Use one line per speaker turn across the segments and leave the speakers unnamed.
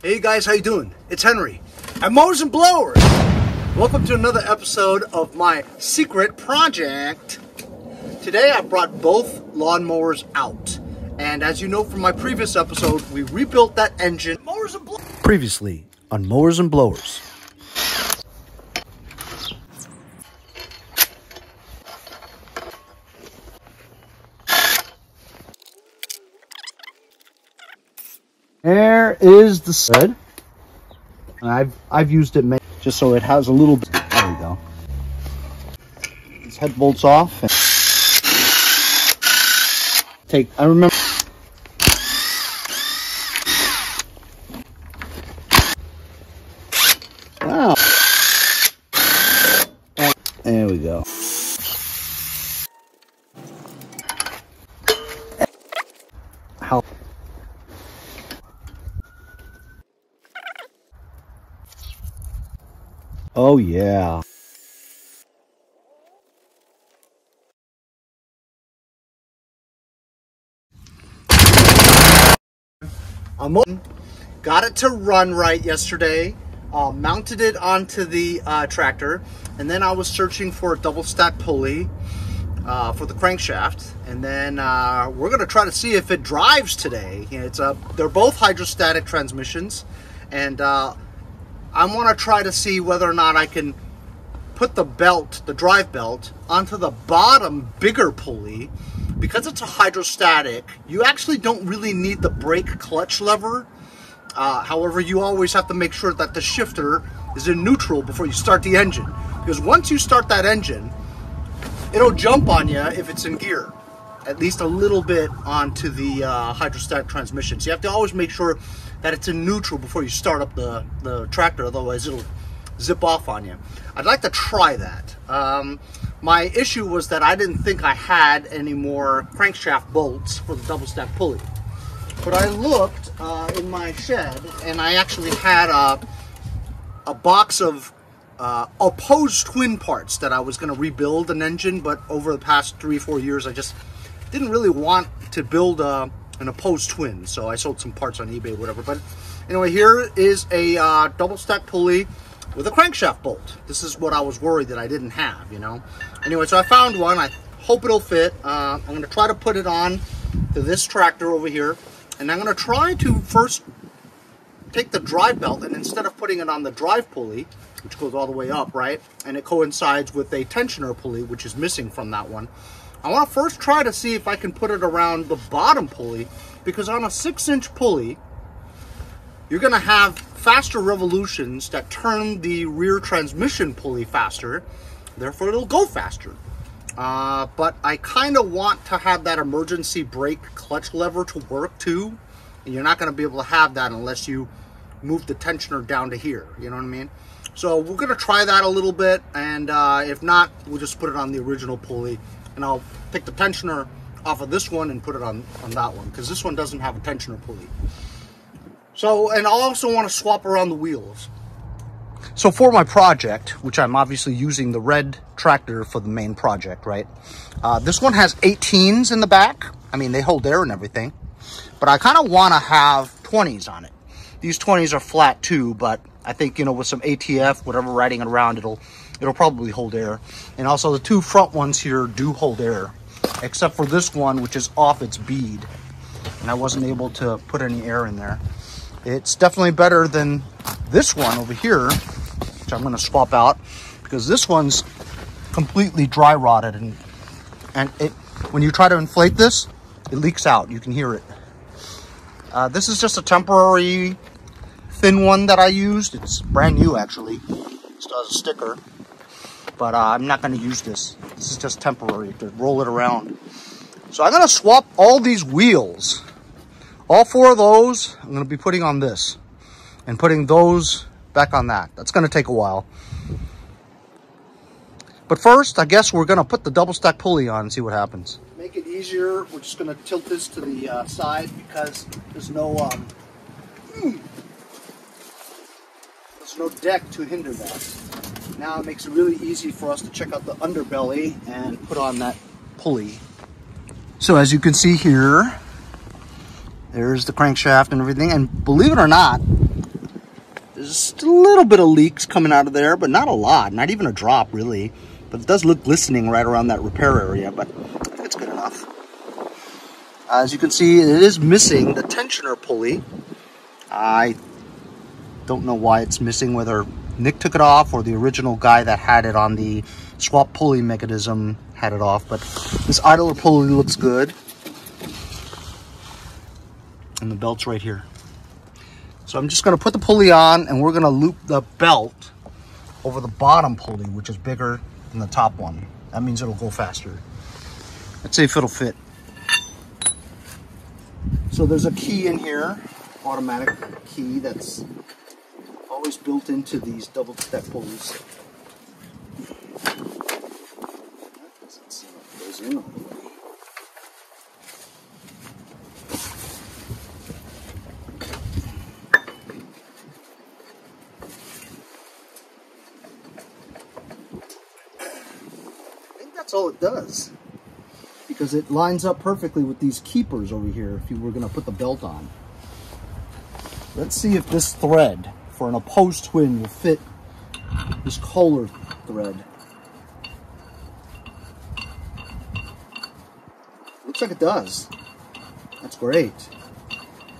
Hey guys, how you doing? It's Henry at Mowers and Blowers. Welcome to another episode of my secret project. Today I brought both lawnmowers out, and as you know from my previous episode, we rebuilt that engine. Mowers and Blowers. Previously on Mowers and Blowers. There is the stud, and I've used it just so it has a little bit. There we go. These head bolts off. And I remember. Wow. And there we go. How? Oh yeah. Got it to run right yesterday, mounted it onto the tractor, and then I was searching for a double stack pulley for the crankshaft, and then we're gonna try to see if it drives today. They're both hydrostatic transmissions, and I want to try to see whether or not I can put the belt, the drive belt, onto the bottom bigger pulley. Because it's a hydrostatic, you actually don't really need the brake clutch lever. However, you always have to make sure that the shifter is in neutral before you start the engine. Because once you start that engine, it'll jump on you if it's in gear, at least a little bit onto the hydrostatic transmission. So you have to always make sure that it's in neutral before you start up the tractor, otherwise it'll zip off on you. I'd like to try that. My issue was that I didn't think I had any more crankshaft bolts for the double stack pulley. But I looked in my shed, and I actually had a box of opposed twin parts that I was going to rebuild an engine, but over the past 3-4 years I just didn't really want to build an opposed twin, so I sold some parts on eBay, whatever. But anyway, here is a double stack pulley with a crankshaft bolt. This is what I was worried that I didn't have, you know. Anyway, so I found one. I hope it'll fit. I'm going to try to put it on to this tractor over here, and I'm going to try to first take the drive belt, and instead of putting it on the drive pulley, which goes all the way up, right, and it coincides with a tensioner pulley, which is missing from that one, I want to first try to see if I can put it around the bottom pulley, because on a 6-inch pulley, you're going to have faster revolutions that turn the rear transmission pulley faster, therefore it'll go faster. But I kind of want to have that emergency brake clutch lever to work too, and you're not going to be able to have that unless you move the tensioner down to here, you know what I mean? So we're going to try that a little bit, and if not, we'll just put it on the original pulley, and I'll take the tensioner off of this one and put it on that one, because this one doesn't have a tensioner pulley. So, and I also want to swap around the wheels. So for my project, which I'm obviously using the red tractor for the main project, right? This one has 18s in the back. I mean, they hold air and everything. But I kind of want to have 20s on it. These 20s are flat too, but I think, you know, with some ATF, whatever, riding it around, it'll probably hold air. And also the two front ones here do hold air, except for this one, which is off its bead. And I wasn't able to put any air in there. It's definitely better than this one over here, which I'm going to swap out, because this one's completely dry rotted, and when you try to inflate this, it leaks out. You can hear it. This is just a temporary thin one that I used. It's brand new, actually. It still has a sticker, but I'm not going to use this. This is just temporary to roll it around. So I'm going to swap all these wheels. All 4 of those I'm going to be putting on this and putting those back on that. That's going to take a while. But first, I guess we're going to put the double stack pulley on and see what happens. To make it easier, we're just going to tilt this to the side, because there's no deck to hinder that. Now it makes it really easy for us to check out the underbelly and put on that pulley. So as you can see here, there's the crankshaft and everything, and believe it or not, There's a little bit of leaks coming out of there, but not a lot, not even a drop really. But it does look glistening right around that repair area, but I think it's good enough. As you can see, it is missing the tensioner pulley. I don't know why it's missing, whether Nick took it off or the original guy that had it on the swap pulley mechanism had it off, but this idler pulley looks good. And the belt's right here. So I'm just going to put the pulley on, and we're going to loop the belt over the bottom pulley, which is bigger than the top one. That means it'll go faster. Let's see if it'll fit. So there's a key in here, automatic key that's always built into these double step pulleys. That doesn't seem like it goes in all the way. That's all it does, because it lines up perfectly with these keepers over here if you were going to put the belt on. Let's see if this thread for an opposed twin will fit this Kohler thread. Looks like it does. That's great,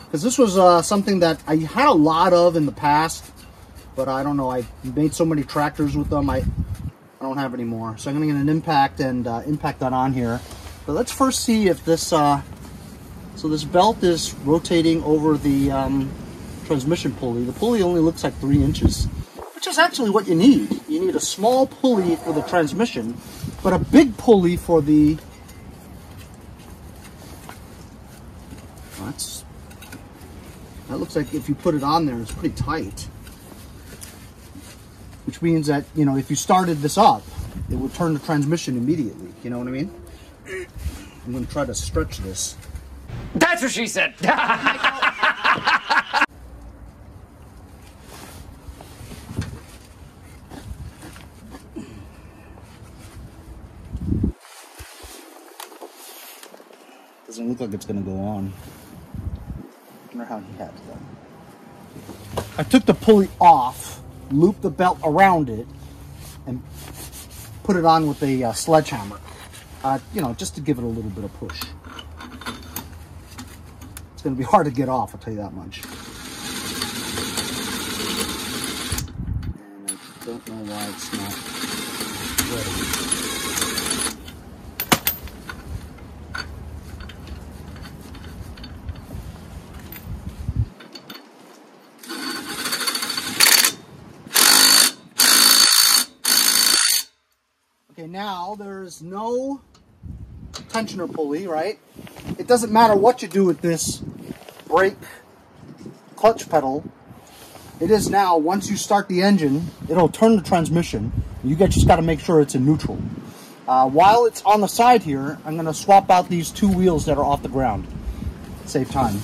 because this was something that I had a lot of in the past, but I don't know, I made so many tractors with them, I don't have any more. So I'm going to get an impact and impact that on here. But let's first see if this, so this belt is rotating over the transmission pulley. The pulley only looks like 3 inches, which is actually what you need. You need a small pulley for the transmission, but a big pulley for the, that looks like if you put it on there, it's pretty tight. Which means that, you know, if you started this up, it would turn the transmission immediately. You know what I mean? I'm going to try to stretch this.
That's what she said.
Doesn't look like it's going to go on. I wonder how he had that. I took the pulley off, looped the belt around it, and put it on with a sledgehammer, you know, just to give it a little bit of push. It's going to be hard to get off, I'll tell you that much. And I don't know why it's not ready. Okay, now there's no tensioner pulley, right? It doesn't matter what you do with this brake clutch pedal. It is now, once you start the engine, it'll turn the transmission. You just got to make sure it's in neutral. While it's on the side here, I'm going to swap out these 2 wheels that are off the ground. Save time.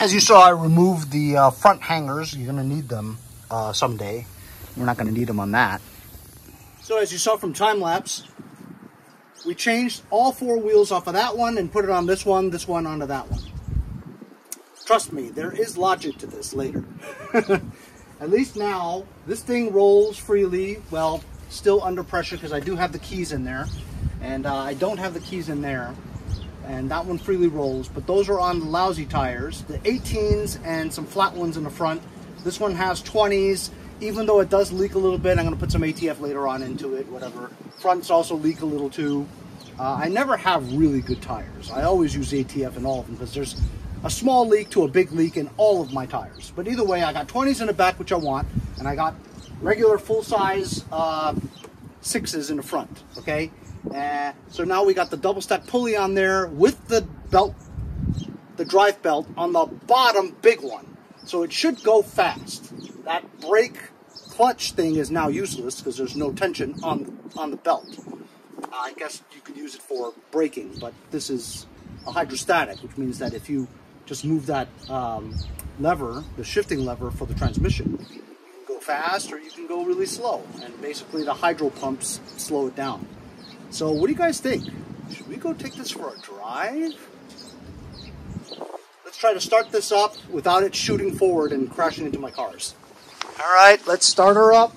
As you saw, I removed the front hangers. You're going to need them someday. We're not going to need them on that. So as you saw from time lapse, we changed all 4 wheels off of that one and put it on this one onto that one. Trust me, there is logic to this later. At least now, this thing rolls freely. Well, still under pressure because I do have the keys in there. And I don't have the keys in there. And that one freely rolls, but those are on the lousy tires, the 18s and some flat ones in the front. This one has 20s, even though it does leak a little bit. I'm going to put some ATF later on into it, whatever. Fronts also leak a little too. I never have really good tires. I always use ATF in all of them because there's a small leak to a big leak in all of my tires. But either way, I got 20s in the back, which I want, and I got regular full-size 6s in the front, okay? So now we got the double stack pulley on there with the belt, the drive belt on the bottom big one. So it should go fast. That brake clutch thing is now useless because there's no tension on the belt. I guess you could use it for braking, but this is a hydrostatic, which means that if you just move that lever, the shifting lever for the transmission, you can go fast or you can go really slow. And basically the hydro pumps slow it down. So what do you guys think? Should we go take this for a drive? Let's try to start this up without it shooting forward and crashing into my cars. All right, let's start her up.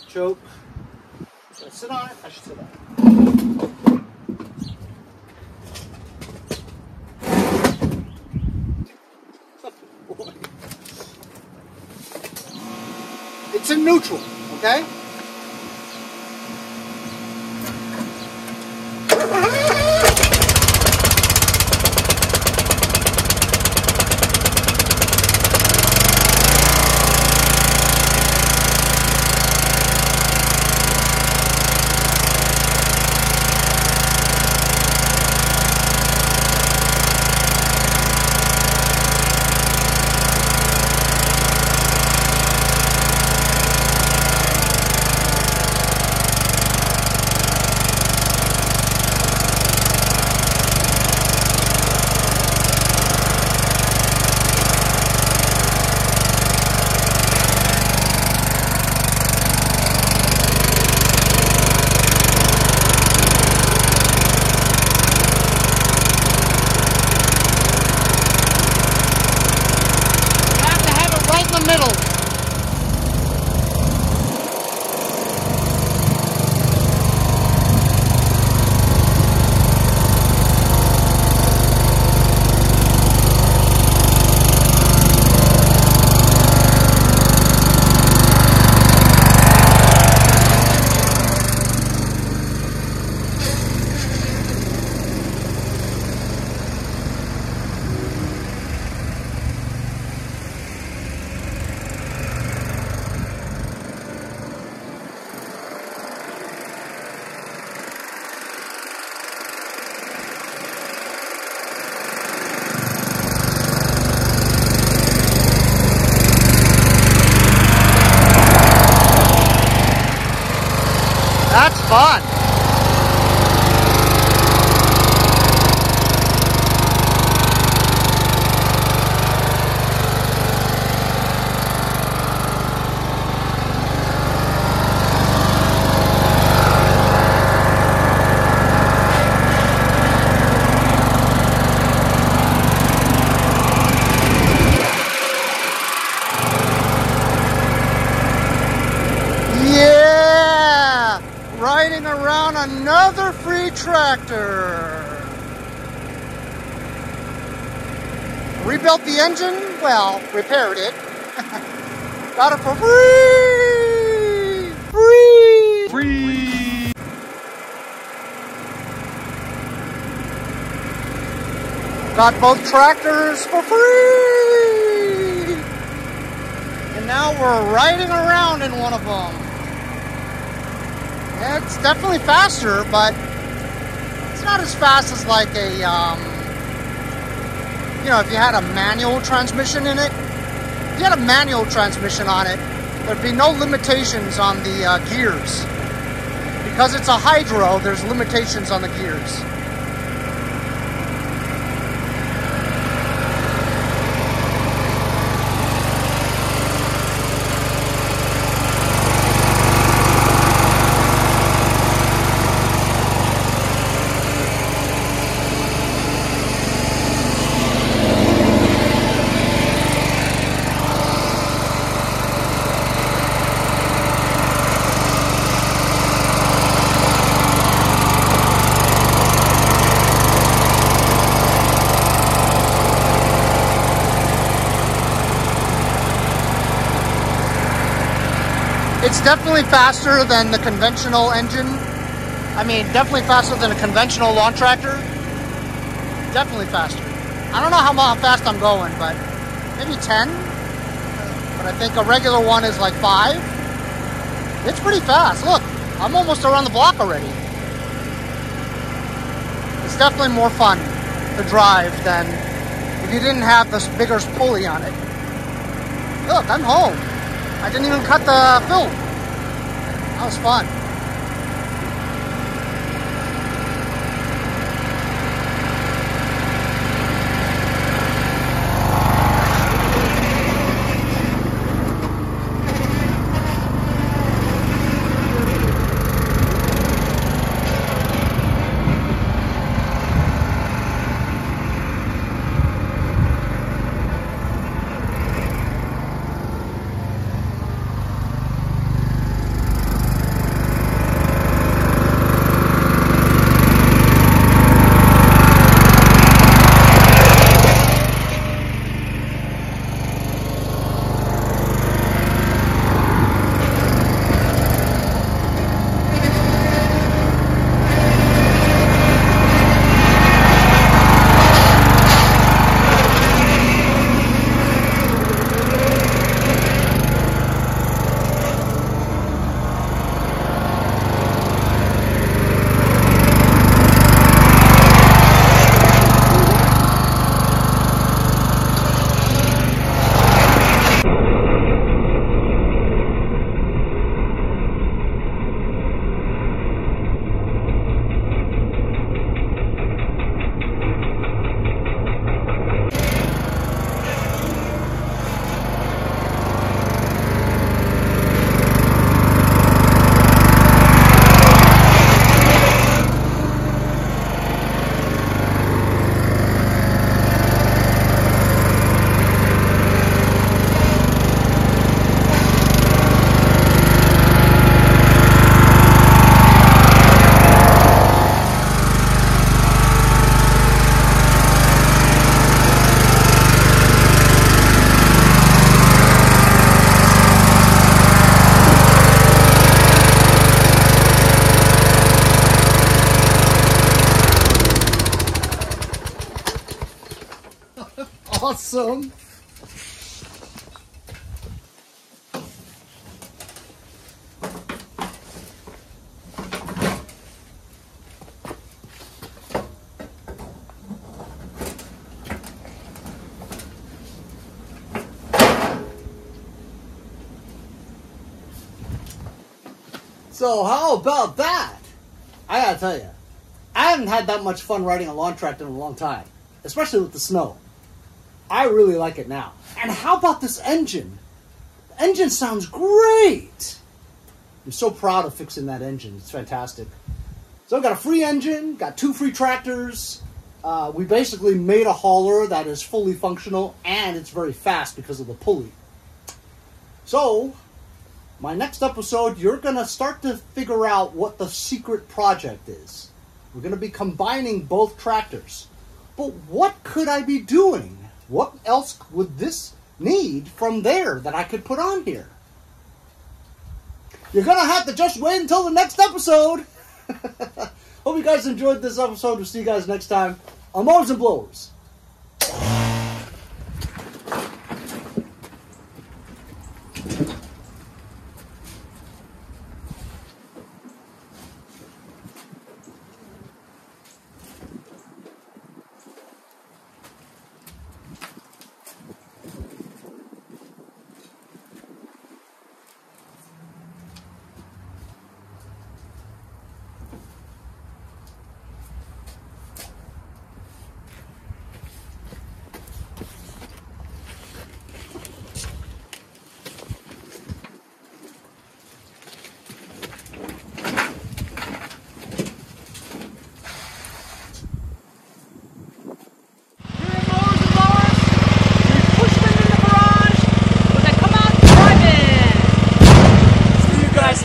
Choke. Should I sit on it? I should sit on it. It's in neutral, okay? That's fun. Riding around another free tractor. Rebuilt the engine, well, repaired it. Got it for free! Free! Free! Got both tractors for free! And now we're riding around in one of them. It's definitely faster, but it's not as fast as like a, you know, if you had a manual transmission in it. If you had a manual transmission on it, there'd be no limitations on the gears. Because it's a hydro, there's limitations on the gears. It's definitely faster than the conventional engine. I mean, definitely faster than a conventional lawn tractor. Definitely faster. I don't know how fast I'm going, but maybe 10. But I think a regular one is like 5. It's pretty fast. Look, I'm almost around the block already. It's definitely more fun to drive than if you didn't have this bigger pulley on it. Look, I'm home. I didn't even cut the film. That was fun. Awesome. So how about that? I gotta tell you, I haven't had that much fun riding a lawn tractor in a long time, especially with the snow. I really like it now. And how about this engine? The engine sounds great. I'm so proud of fixing that engine. It's fantastic. So I've got a free engine, got 2 free tractors. We basically made a hauler that is fully functional and it's very fast because of the pulley. So, my next episode, you're going to start to figure out what the secret project is. We're going to be combining both tractors. But what could I be doing? What else would this need from there that I could put on here? You're going to have to just wait until the next episode. Hope you guys enjoyed this episode. We'll see you guys next time on Mowers and Blowers.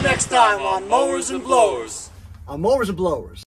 Next time on Mowers and Blowers. On Mowers and Blowers.